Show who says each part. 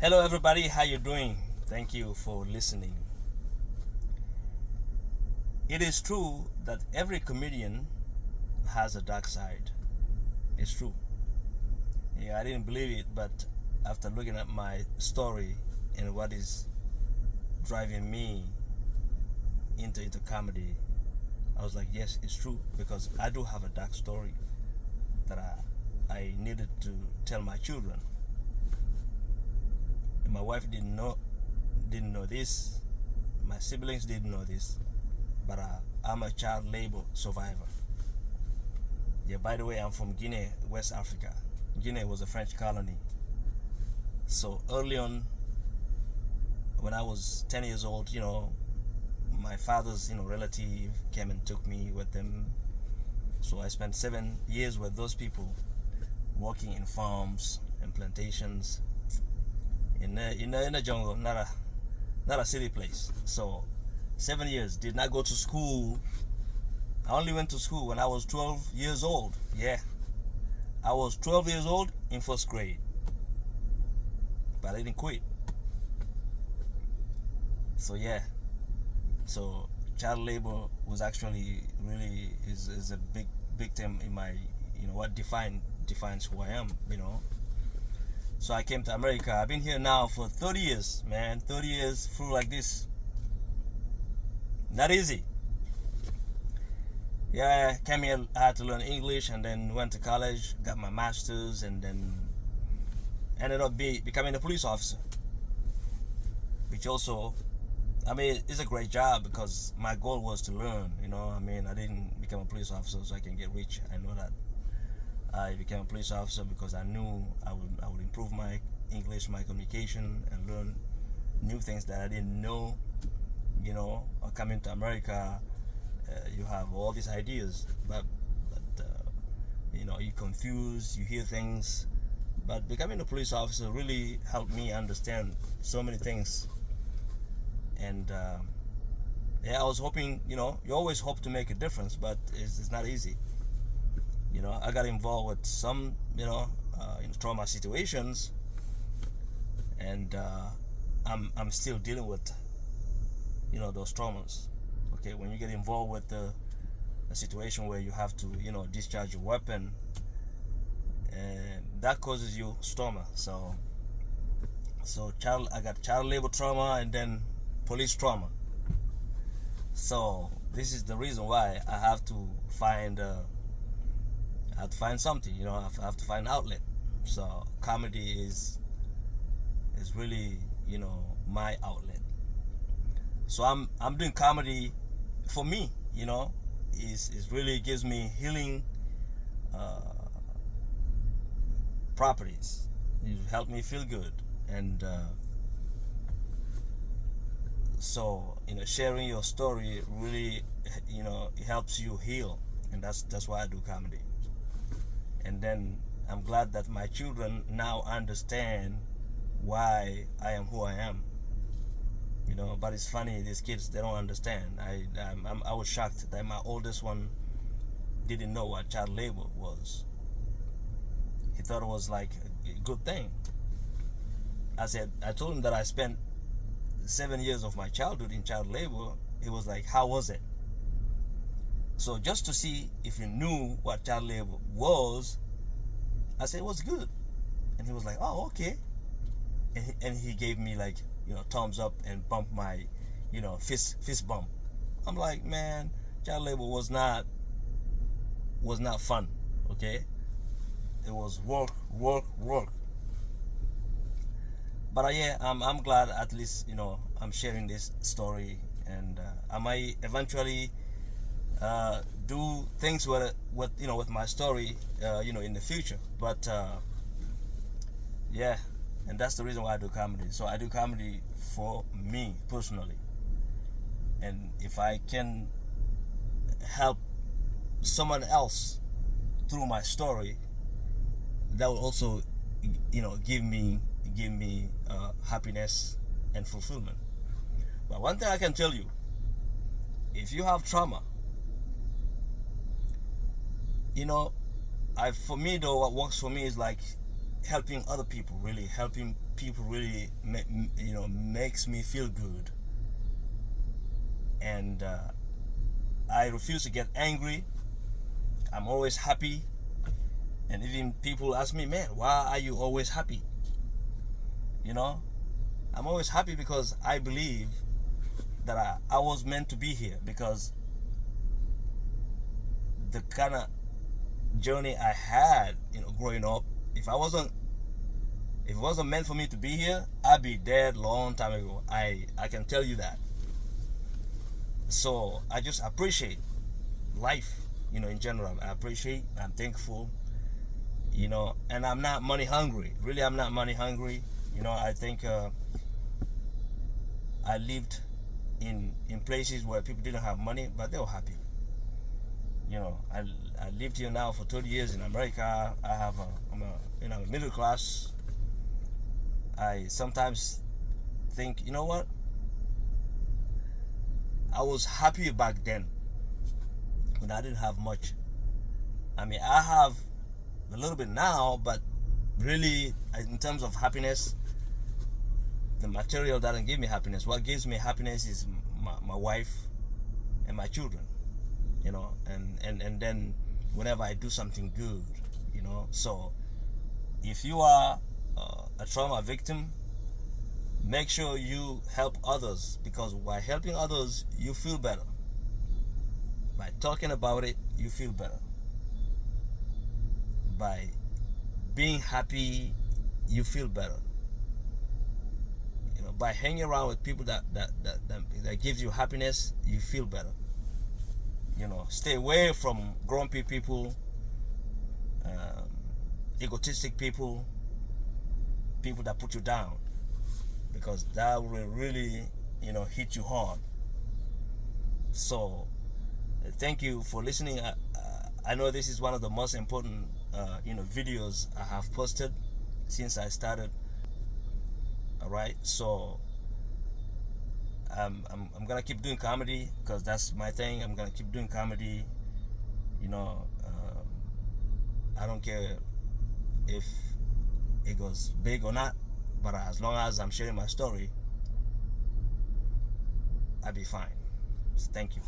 Speaker 1: Hello everybody, how you doing? Thank you for listening. It is true that every comedian has a dark side. It's true. Yeah, I didn't believe it, but after looking at my story and what is driving me into comedy, I was like, yes, it's true, because I do have a dark story that I needed to tell my children. And my wife didn't know this. My siblings didn't know this, but I'm a child labor survivor. Yeah, by the way, I'm from Guinea, West Africa. Guinea was a French colony. So early on, when I was 10 years old, my father's, relative came and took me with them. So I spent 7 years with those people, working in farms and plantations in the jungle, not a city place. So 7 years, did not go to school. I only went to school when I was 12 years old. Yeah, I was 12 years old in first grade, but I didn't quit. So yeah, so child labor was actually really is a big thing in my, what defines who I am. So I came to America. I've been here now for 30 years, man. 30 years through like this. Not easy. Yeah, I came here, I had to learn English, and then went to college, got my master's, and then ended up becoming a police officer. Which also, it's a great job, because my goal was to learn, I didn't become a police officer so I can get rich. I know that. I became a police officer because I knew I would improve my English, my communication, and learn new things that I didn't know. Coming to America, you have all these ideas, but you're confused, you hear things. But becoming a police officer really helped me understand so many things. And I was hoping, you always hope to make a difference, but it's not easy. I got involved with some, trauma situations, and I'm still dealing with, those traumas. Okay, when you get involved with a situation where you have to, discharge your weapon, and that causes you trauma. So I got child labor trauma and then police trauma. So this is the reason why I have to find. I have to find something, I have to find an outlet. So comedy is really, my outlet. So I'm doing comedy for me, is really gives me healing properties. It helps me feel good, and so sharing your story really, it helps you heal, and that's why I do comedy. And then I'm glad that my children now understand why I am who I am. But it's funny, these kids, they don't understand. I was shocked that my oldest one didn't know what child labor was. He thought it was like a good thing. I told him that I spent 7 years of my childhood in child labor. He was like, how was it? So just to see if you knew what child labor was, I said it was good. And he was like, oh, okay. And he gave me like, thumbs up and bumped my, fist bump. I'm like, man, child labor was not fun, okay? It was work. But yeah, I'm glad at least, I'm sharing this story, and I might eventually do things with my story, in the future. But yeah, and that's the reason why I do comedy. So I do comedy for me personally, and if I can help someone else through my story, that will also, give me happiness and fulfillment. But one thing I can tell you, if you have trauma, for me though, what works for me is like helping other people, really helping people, really makes me feel good. And I refuse to get angry. I'm always happy. And even people ask me, man, why are you always happy? I'm always happy because I believe that I was meant to be here, because the kind of journey I had, growing up, if it wasn't meant for me to be here, I'd be dead long time ago. I can tell you that. So I just appreciate life, in general. I'm thankful, and I'm not money hungry. Really, I'm not money hungry. I think I lived in places where people didn't have money, but they were happy. I lived here now for 30 years in America. I'm a middle class. I sometimes think, you know what? I was happy back then when I didn't have much. I mean, I have a little bit now, but really, in terms of happiness, the material doesn't give me happiness. What gives me happiness is my wife and my children, and then whenever I do something good, So if you are a trauma victim, make sure you help others, because by helping others, you feel better. By talking about it, you feel better. By being happy, you feel better. By hanging around with people that gives you happiness, you feel better. Stay away from grumpy people, egotistic people that put you down, because that will really, hit you hard. So, thank you for listening. I know this is one of the most important, videos I have posted since I started. All right, so I'm gonna keep doing comedy, because that's my thing. I'm gonna keep doing comedy. I don't care if it goes big or not, but as long as I'm sharing my story, I'll be fine. So thank you.